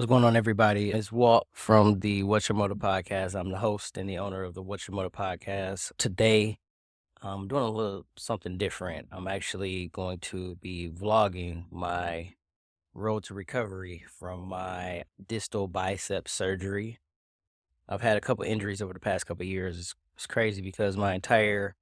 What's going on, everybody? It's Walt from the What's Your Motor podcast. I'm the host and the owner of the What's Your Motor podcast. Today, I'm doing a little something different. I'm actually going to be vlogging my road to recovery from my distal bicep surgery. I've had a couple injuries over the past couple years. It's crazy because my entire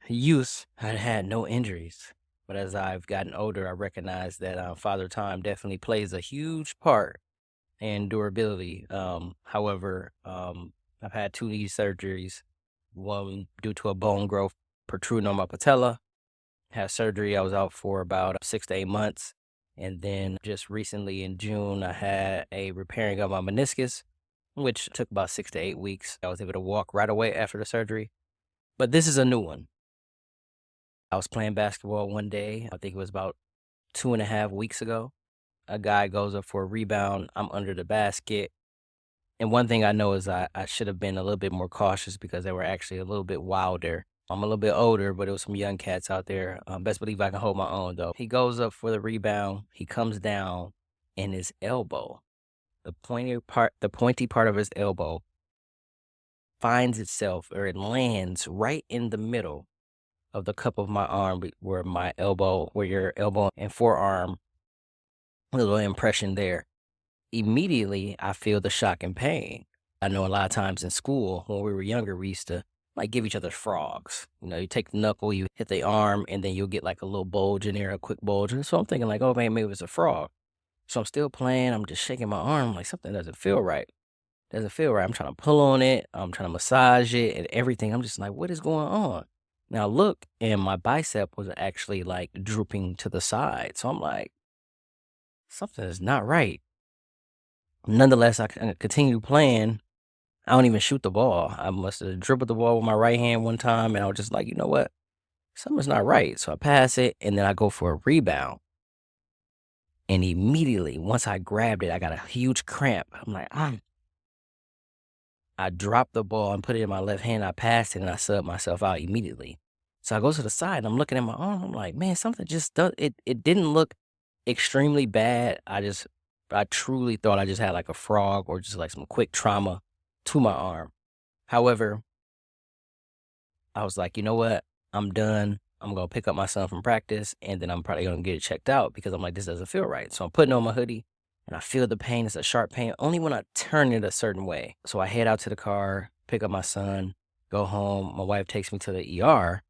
youth I had no injuries. But as I've gotten older, I recognize that Father Time definitely plays a huge part and durability. However, I've had two knee surgeries, one due to a bone growth protruding on my patella. Had surgery. I was out for about 6 to 8 months. And then just recently in June, I had a repairing of my meniscus, which took about 6 to 8 weeks. I was able to walk right away after the surgery. But this is a new one. I was playing basketball one day. I think it was about 2.5 weeks ago. A guy goes up for a rebound. I'm under the basket. And one thing I know is I should have been a little bit more cautious because they were actually a little bit wilder. I'm a little bit older, but it was some young cats out there. Best believe I can hold my own, though. He goes up for the rebound. He comes down, and his elbow, the pointy part of his elbow, finds itself, or it lands right in the middle of the cup of my arm, where your elbow and forearm, a little impression there. Immediately, I feel the shock and pain. I know a lot of times in school, when we were younger, we used to like give each other frogs. You take the knuckle, you hit the arm, and then you'll get like a little bulge in there, a quick bulge. And so I'm thinking like, oh man, maybe it's a frog. So I'm still playing. I'm just shaking my arm like something doesn't feel right. Doesn't feel right. I'm trying to pull on it. I'm trying to massage it and everything. I'm just like, what is going on? Now look, and my bicep was actually like drooping to the side. So I'm like, something is not right. Nonetheless, I continue playing. I don't even shoot the ball. I must have dribbled the ball with my right hand one time, and I was just like, you know what? Something's not right. So I pass it, and then I go for a rebound. And immediately, once I grabbed it, I got a huge cramp. I'm like, ah. I dropped the ball and put it in my left hand. I passed it, and I subbed myself out immediately. So I go to the side, and I'm looking at my arm. I'm like, man, something just does. It didn't look extremely bad. I truly thought I just had like a frog or just like some quick trauma to my arm. However, I was like, you know what? I'm done. I'm going to pick up my son from practice, and then I'm probably going to get it checked out because I'm like, this doesn't feel right. So I'm putting on my hoodie, and I feel the pain. It's a sharp pain only when I turn it a certain way. So I head out to the car, pick up my son, go home. My wife takes me to the ER,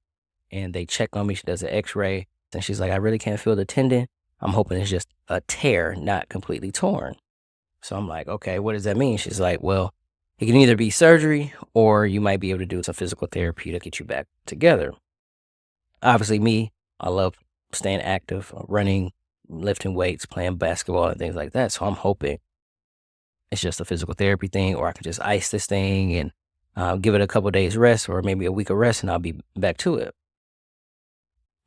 and they check on me. She does an x-ray, and she's like, I really can't feel the tendon. I'm hoping it's just a tear, not completely torn. So I'm like, okay, what does that mean? She's like, well, it can either be surgery or you might be able to do some physical therapy to get you back together. Obviously, me, I love staying active, running, lifting weights, playing basketball, and things like that. So I'm hoping it's just a physical therapy thing, or I can just ice this thing and give it a couple days rest, or maybe a week of rest, and I'll be back to it.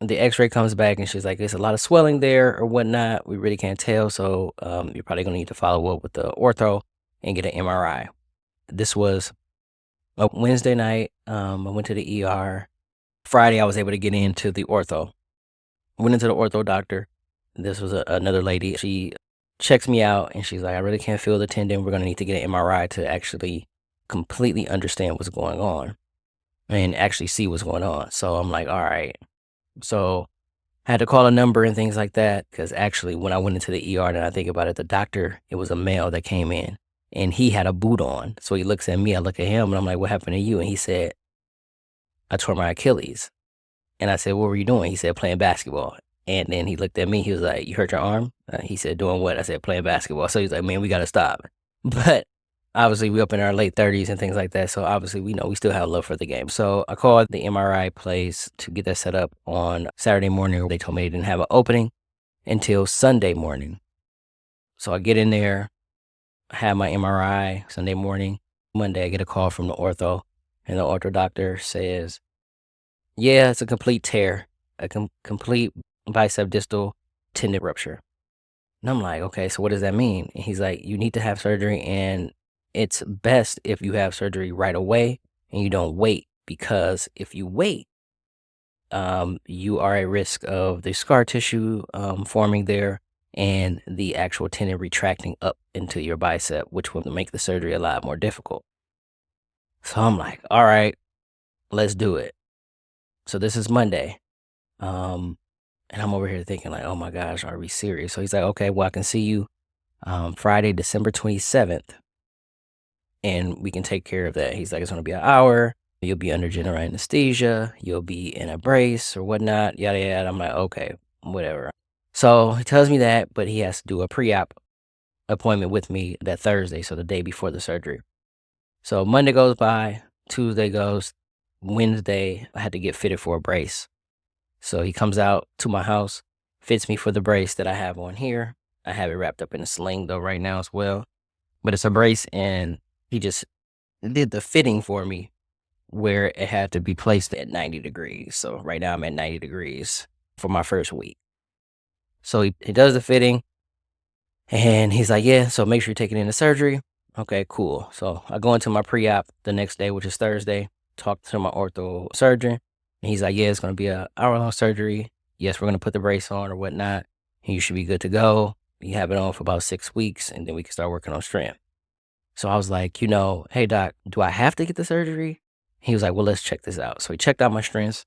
The x-ray comes back and she's like, there's a lot of swelling there or whatnot. We really can't tell. So you're probably going to need to follow up with the ortho and get an MRI. This was a Wednesday night. I went to the ER. Friday, I was able to get into the ortho. Went into the ortho doctor. This was another lady. She checks me out and she's like, I really can't feel the tendon. We're going to need to get an MRI to actually completely understand what's going on and actually see what's going on. So I'm like, all right. So I had to call a number and things like that because actually when I went into the ER and I think about it, the doctor, it was a male that came in and he had a boot on. So he looks at me, I look at him and I'm like, what happened to you? And he said, I tore my Achilles. And I said, what were you doing? He said, playing basketball. And then he looked at me, he was like, you hurt your arm? He said, doing what? I said, playing basketball. So he's like, man, we got to stop. But obviously, we up in our late 30s and things like that. So obviously, we know we still have love for the game. So I called the MRI place to get that set up on Saturday morning. They told me they didn't have an opening until Sunday morning. So I get in there, have my MRI Sunday morning. Monday, I get a call from the ortho. And the ortho doctor says, yeah, it's a complete tear, a complete bicep distal tendon rupture. And I'm like, okay, so what does that mean? And he's like, you need to have surgery, and it's best if you have surgery right away and you don't wait, because if you wait, you are at risk of the scar tissue forming there and the actual tendon retracting up into your bicep, which will make the surgery a lot more difficult. So I'm like, all right, let's do it. So this is Monday. And I'm over here thinking like, oh my gosh, are we serious? So he's like, okay, well, I can see you Friday, December 27th, and we can take care of that. He's like, it's going to be an hour. You'll be under general anesthesia. You'll be in a brace or whatnot, yada, yada. I'm like, okay, whatever. So he tells me that, but he has to do a pre-op appointment with me that Thursday, so the day before the surgery. So Monday goes by, Tuesday goes, Wednesday, I had to get fitted for a brace. So he comes out to my house, fits me for the brace that I have on here. I have it wrapped up in a sling though right now as well. But it's a brace, and he just did the fitting for me where it had to be placed at 90 degrees. So right now I'm at 90 degrees for my first week. So he does the fitting, and he's like, yeah, so make sure you're taking in the surgery. Okay, cool. So I go into my pre-op the next day, which is Thursday, talk to my ortho surgeon. And he's like, yeah, it's going to be an hour-long surgery. Yes, we're going to put the brace on or whatnot. And you should be good to go. You have it on for about 6 weeks, and then we can start working on strength. So I was like, hey, doc, do I have to get the surgery? He was like, well, let's check this out. So he checked out my strengths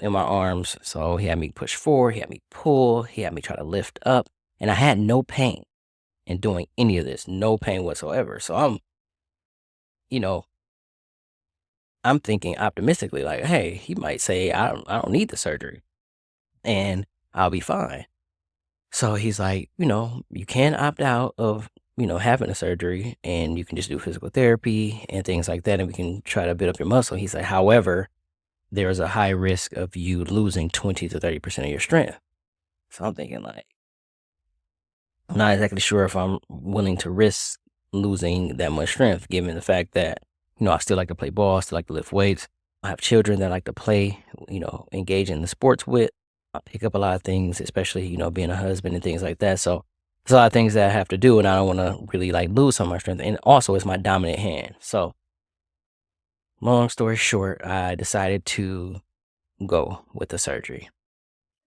in my arms. So he had me push forward. He had me pull. He had me try to lift up. And I had no pain in doing any of this, no pain whatsoever. So I'm thinking optimistically, like, hey, he might say I don't need the surgery and I'll be fine. So he's like, you can opt out of, having a surgery, and you can just do physical therapy and things like that, and we can try to build up your muscle. He's like, however, there is a high risk of you losing 20 to 30% of your strength. So I'm thinking like, I'm not exactly sure if I'm willing to risk losing that much strength, given the fact that, I still like to play ball, I still like to lift weights. I have children that I like to play, engage in the sports with. I pick up a lot of things, especially, being a husband and things like that. So there's a lot of things that I have to do, and I don't want to really like lose some of my strength. And also it's my dominant hand. So long story short, I decided to go with the surgery.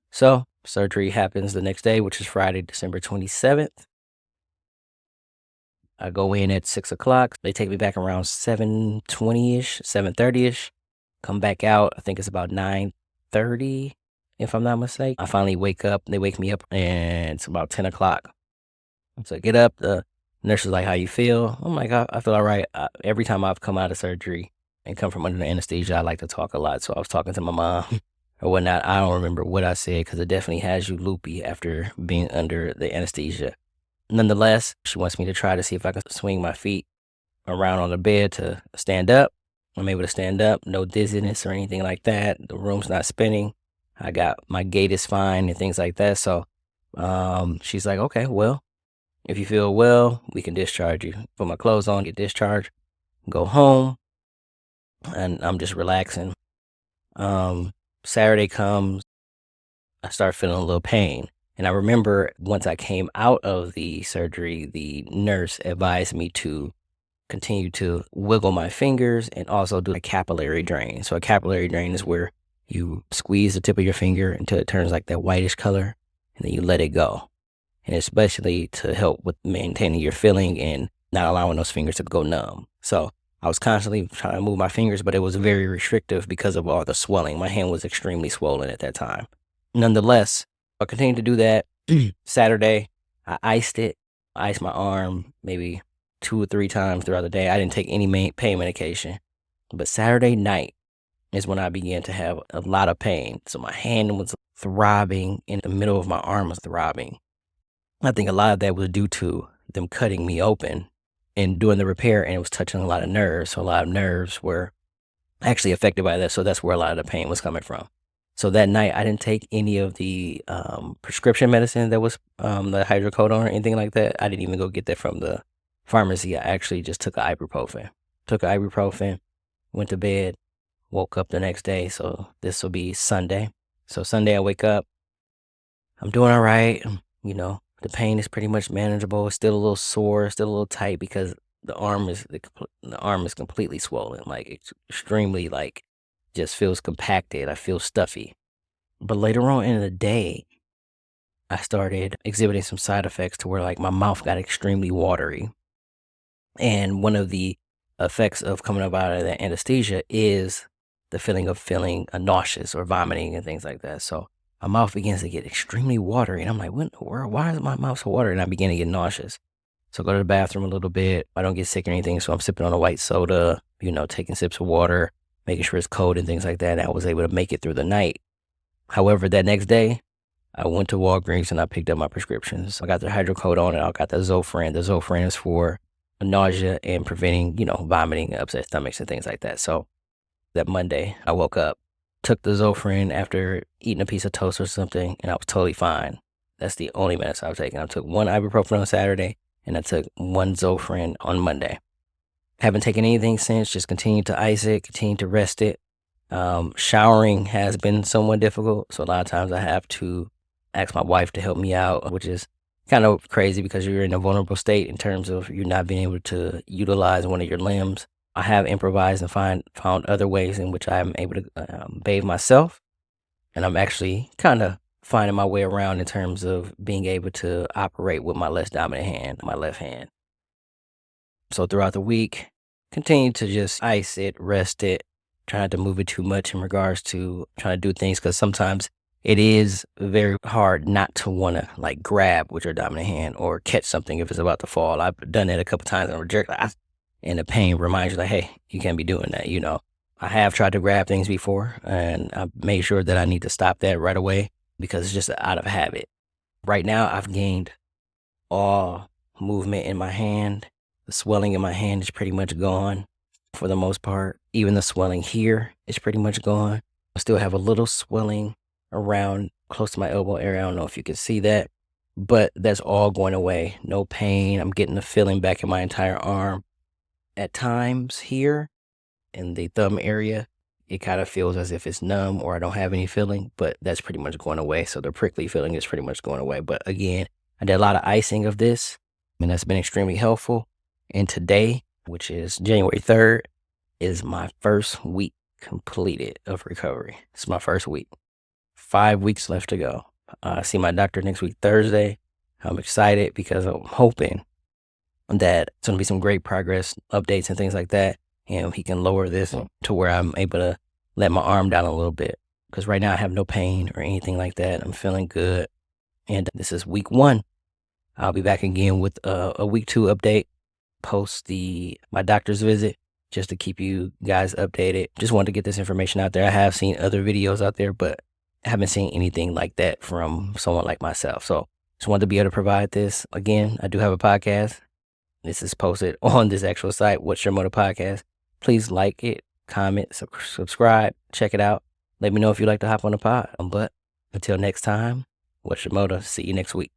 So surgery happens the next day, which is Friday, December 27th. I go in at 6 o'clock. They take me back around 7:20-ish, 7:30-ish. Come back out. I think it's about 9:30, if I'm not mistaken. I finally wake up. They wake me up, and it's about 10 o'clock. So I get up. The nurse is like, how you feel? I'm like, I feel all right. Every time I've come out of surgery and come from under the anesthesia, I like to talk a lot. So I was talking to my mom or whatnot. I don't remember what I said because it definitely has you loopy after being under the anesthesia. Nonetheless, she wants me to try to see if I can swing my feet around on the bed to stand up. I'm able to stand up, no dizziness or anything like that. The room's not spinning. I got my gait is fine and things like that. So she's like, okay, well, if you feel well, we can discharge you. Put my clothes on, get discharged, go home, and I'm just relaxing. Saturday comes, I start feeling a little pain. And I remember once I came out of the surgery, the nurse advised me to continue to wiggle my fingers and also do a capillary drain. So a capillary drain is where you squeeze the tip of your finger until it turns like that whitish color, and then you let it go. And especially to help with maintaining your feeling and not allowing those fingers to go numb. So I was constantly trying to move my fingers, but it was very restrictive because of all the swelling. My hand was extremely swollen at that time. Nonetheless, I continued to do that. Saturday, I iced it. I iced my arm maybe 2 or 3 times throughout the day. I didn't take any pain medication. But Saturday night is when I began to have a lot of pain. So my hand was throbbing, in the middle of my arm was throbbing. I think a lot of that was due to them cutting me open and doing the repair, and it was touching a lot of nerves. So a lot of nerves were actually affected by that. So that's where a lot of the pain was coming from. So that night, I didn't take any of the prescription medicine that was the hydrocodone or anything like that. I didn't even go get that from the pharmacy. I actually just took an ibuprofen. Went to bed, woke up the next day. So this will be Sunday. So Sunday, I wake up. I'm doing all right. The pain is pretty much manageable. It's still a little sore, still a little tight because the arm is completely swollen, like it's extremely just feels compacted. I feel stuffy. But later on in the day, I started exhibiting some side effects to where like my mouth got extremely watery. And one of the effects of coming up out of that anesthesia is the feeling of feeling nauseous or vomiting and things like that. So my mouth begins to get extremely watery. And I'm like, what in the world? Why is my mouth so watery? And I begin to get nauseous. So I go to the bathroom a little bit. I don't get sick or anything. So I'm sipping on a white soda, taking sips of water, making sure it's cold and things like that. And I was able to make it through the night. However, that next day, I went to Walgreens and I picked up my prescriptions. I got the hydrocodone and I got the Zofran. The Zofran is for nausea and preventing, vomiting, upset stomachs and things like that. So that Monday, I woke up, took the Zofran after eating a piece of toast or something, and I was totally fine. That's the only medicine I was taking. I took one ibuprofen on Saturday, and I took one Zofran on Monday. Haven't taken anything since, just continued to ice it, continued to rest it. Showering has been somewhat difficult, so a lot of times I have to ask my wife to help me out, which is kind of crazy because you're in a vulnerable state in terms of you not being able to utilize one of your limbs. I have improvised and found other ways in which I'm able to bathe myself, and I'm actually kind of finding my way around in terms of being able to operate with my less dominant hand, my left hand. So throughout the week, continue to just ice it, rest it, try not to move it too much in regards to trying to do things, because sometimes it is very hard not to want to like grab with your dominant hand or catch something if it's about to fall. I've done that a couple times and I'm jerk, and the pain reminds you like, hey, you can't be doing that. I have tried to grab things before and I've made sure that I need to stop that right away because it's just out of habit. Right now, I've gained all movement in my hand. The swelling in my hand is pretty much gone for the most part. Even the swelling here is pretty much gone. I still have a little swelling around close to my elbow area. I don't know if you can see that, but that's all going away. No pain. I'm getting the feeling back in my entire arm. At times here in the thumb area, it kind of feels as if it's numb or I don't have any feeling, but that's pretty much going away. So the prickly feeling is pretty much going away. But again, I did a lot of icing of this, and that's been extremely helpful. And today, which is January 3rd, is my first week completed of recovery. It's my first week. 5 weeks left to go. I see my doctor next week, Thursday. I'm excited because I'm hoping that it's going to be some great progress updates and things like that. And he can lower this to where I'm able to let my arm down a little bit. Because right now I have no pain or anything like that. I'm feeling good. And this is week 1. I'll be back again with a week 2 update post my doctor's visit, just to keep you guys updated. Just wanted to get this information out there. I have seen other videos out there, but I haven't seen anything like that from someone like myself. So just wanted to be able to provide this. Again, I do have a podcast. This is posted on this actual site, What's Your Motor Podcast. Please like it, comment, subscribe, check it out. Let me know if you'd like to hop on the pod. But until next time, What's Your Motor? See you next week.